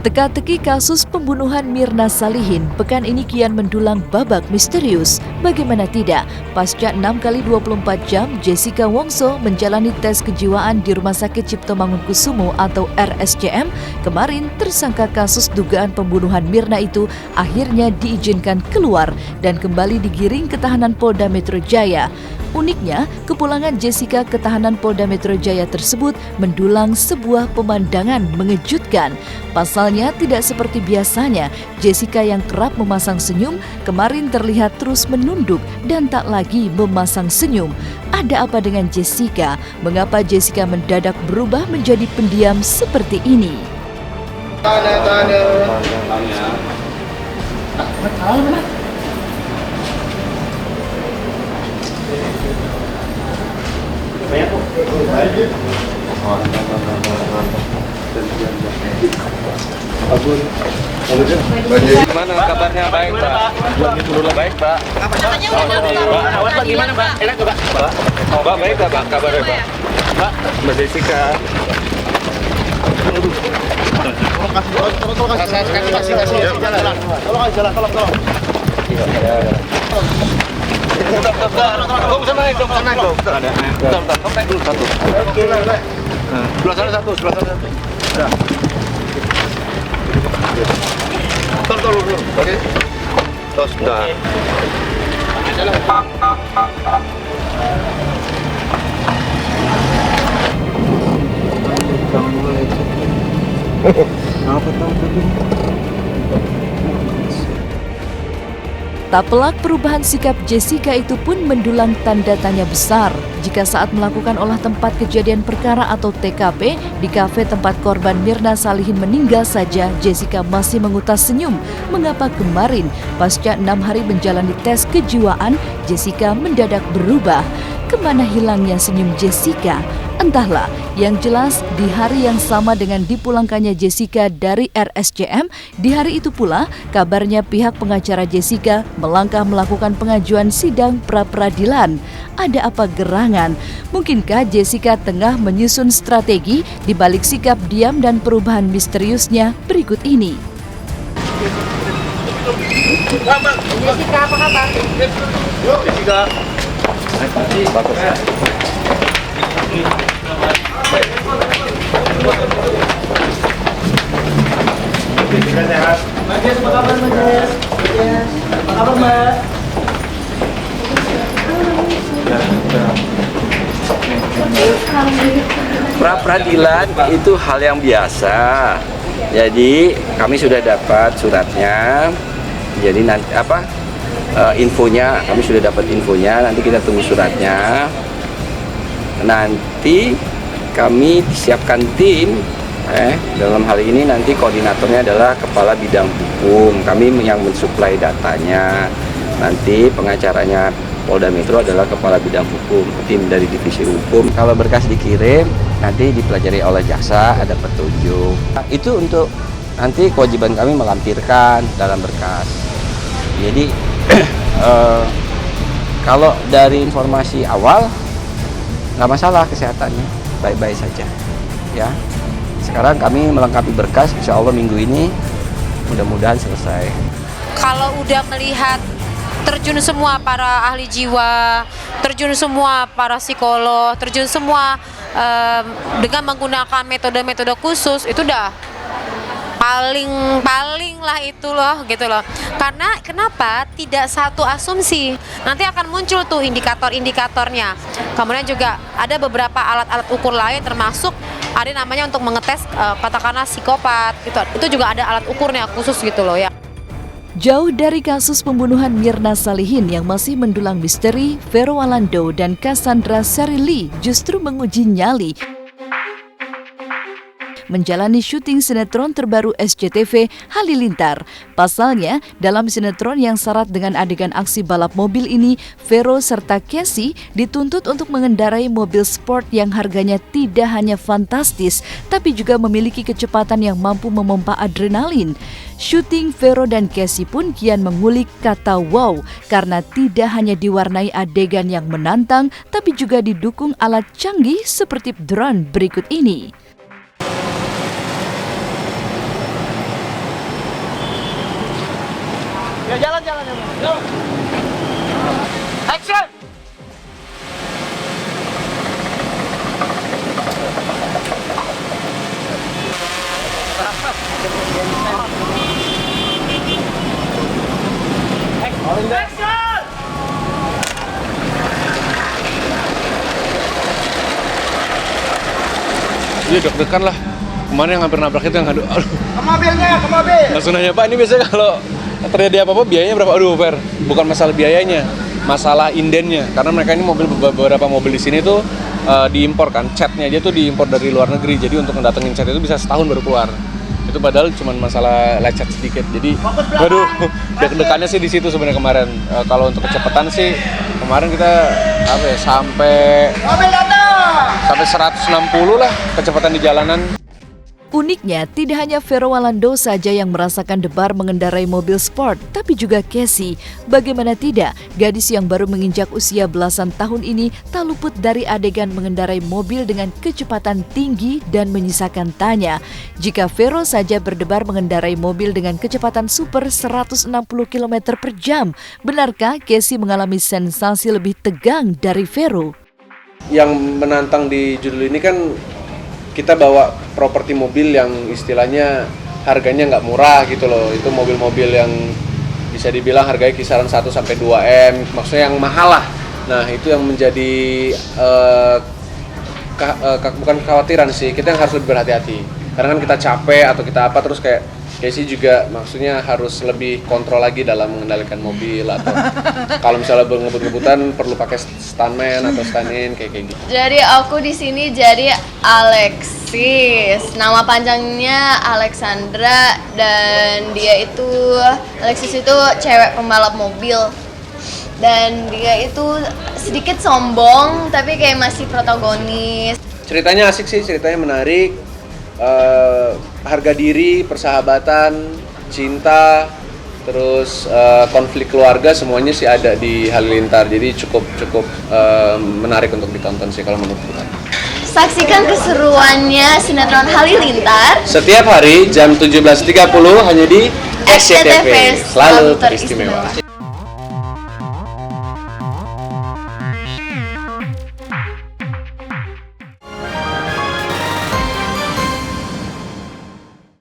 Teka-teki kasus pembunuhan Mirna Salihin pekan ini kian mendulang babak misterius. Bagaimana tidak, pasca 6 kali 24 jam, Jessica Wongso menjalani tes kejiwaan di Rumah Sakit Cipto Mangunkusumo atau RSCM, kemarin tersangka kasus dugaan pembunuhan Mirna itu akhirnya diizinkan keluar dan kembali digiring ke tahanan Polda Metro Jaya. Uniknya, kepulangan Jessica ke tahanan Polda Metro Jaya tersebut mendulang sebuah pemandangan mengejutkan. Pasalnya tidak seperti biasanya, Jessica yang kerap memasang senyum kemarin terlihat terus menunduk dan tak lagi memasang senyum. Ada apa dengan Jessica? Mengapa Jessica mendadak berubah menjadi pendiam seperti ini? Gimana kabarnya? Baik, Pak. Baik, Pak. Awas, Pak. Gimana, Pak? Enak juga, Pak. Pak, baik, Pak. Kabarnya, Pak. Pak, Mbak Jessica. Tolong kasih jalan. Tolong. Bisa naik dong. Bentar. Naik dulu satu. Sebelah sana satu. Udah. Tolong. Oke. Tos, udah. Tak pelak perubahan sikap Jessica itu pun mendulang tanda tanya besar jika saat melakukan olah tempat kejadian perkara atau TKP di kafe tempat korban Mirna Salihin meninggal saja, Jessica masih mengutas senyum. Mengapa kemarin pasca 6 hari menjalani tes kejiwaan, Jessica mendadak berubah? Kemana hilangnya senyum Jessica? Entahlah, yang jelas di hari yang sama dengan dipulangkannya Jessica dari RSCM, di hari itu pula kabarnya pihak pengacara Jessica melangkah melakukan pengajuan sidang pra-peradilan. Ada apa gerangan? Mungkinkah Jessica tengah menyusun strategi di balik sikap diam dan perubahan misteriusnya berikut ini? Jessica, apa kabar? Jessica. Bagus. Jessica sehat. Majes, apa kabar Majes? Apa kabar Mbak? Pra-peradilan itu hal yang biasa. Jadi kami sudah dapat suratnya. Jadi nanti infonya, kami sudah dapat infonya. Nanti kita tunggu suratnya. Nanti kami siapkan tim. Dalam hal ini nanti koordinatornya adalah kepala bidang hukum. Kami yang mensuplai datanya. Nanti pengacaranya Polda Metro adalah kepala bidang hukum, tim dari divisi hukum. Kalau berkas dikirim, nanti dipelajari oleh jaksa, ada petunjuk. Itu untuk nanti kewajiban kami melampirkan dalam berkas. Jadi kalau dari informasi awal nggak masalah kesehatannya, baik-baik saja. Ya, sekarang kami melengkapi berkas, insya Allah minggu ini mudah-mudahan selesai. Kalau udah melihat terjun semua para ahli jiwa, terjun semua para psikolog, terjun semua dengan menggunakan metode-metode khusus, itu udah paling lah itu loh, gitu loh. Karena kenapa tidak satu asumsi, nanti akan muncul tuh indikator-indikatornya. Kemudian juga ada beberapa alat-alat ukur lain, termasuk ada namanya untuk mengetes katakanlah psikopat, gitu. Itu juga ada alat ukurnya khusus gitu loh ya. Jauh dari kasus pembunuhan Mirna Salihin yang masih mendulang misteri, Vero Walando dan Cassandra Serili justru menguji nyali menjalani syuting sinetron terbaru SCTV Halilintar. Pasalnya, dalam sinetron yang syarat dengan adegan aksi balap mobil ini, Vero serta Casey dituntut untuk mengendarai mobil sport yang harganya tidak hanya fantastis, tapi juga memiliki kecepatan yang mampu memompa adrenalin. Syuting Vero dan Casey pun kian mengulik kata wow, karena tidak hanya diwarnai adegan yang menantang, tapi juga didukung alat canggih seperti drone berikut ini. Ya jalan-jalan ya. Action. Iya deg-degan lah. Kemarin yang hampir nabrak itu yang aduh. Ke mobilnya, ke mobil. Langsung nanya, Pak, ini biasanya kalau terjadi apa-apa biayanya berapa? Aduh, Fer. Bukan masalah biayanya, masalah indennya. Karena mereka ini beberapa mobil di sini tuh diimpor kan, catnya aja tuh diimpor dari luar negeri. Jadi untuk ngedatengin cat itu bisa setahun baru keluar. Itu padahal cuma masalah lecet sedikit. Jadi, waduh, deg-degannya sih di situ sebenarnya kemarin. Kalau untuk kecepatan sih kemarin kita sampai 160 lah kecepatan di jalanan. Uniknya, tidak hanya Vero Walando saja yang merasakan debar mengendarai mobil sport, tapi juga Casey. Bagaimana tidak, gadis yang baru menginjak usia belasan tahun ini tak luput dari adegan mengendarai mobil dengan kecepatan tinggi dan menyisakan tanya. Jika Vero saja berdebar mengendarai mobil dengan kecepatan super 160 km per jam, benarkah Casey mengalami sensasi lebih tegang dari Vero? Yang menantang di judul ini kan kita bawa properti mobil yang istilahnya harganya nggak murah gitu loh. Itu mobil-mobil yang bisa dibilang harganya kisaran 1-2 M, maksudnya yang mahal lah. Nah itu yang menjadi bukan kekhawatiran sih, kita yang harus lebih berhati-hati. Karena kan kita capek atau kita apa terus kayak Casey juga maksudnya harus lebih kontrol lagi dalam mengendalikan mobil atau kalau misalnya ngebut-ngebutan perlu pakai stuntman atau stand-in kayak gitu. Jadi aku di sini jadi Alexis. Nama panjangnya Alexandra dan Alexis itu cewek pembalap mobil. Dan dia itu sedikit sombong tapi kayak masih protagonis. Ceritanya asik sih, ceritanya menarik. Harga diri, persahabatan, cinta, terus konflik keluarga semuanya sih ada di Halilintar. Jadi cukup menarik untuk ditonton sih kalau menurut kita. Saksikan keseruannya sinetron Halilintar Setiap hari jam 17.30 hanya di SCTV. Selalu teristimewa.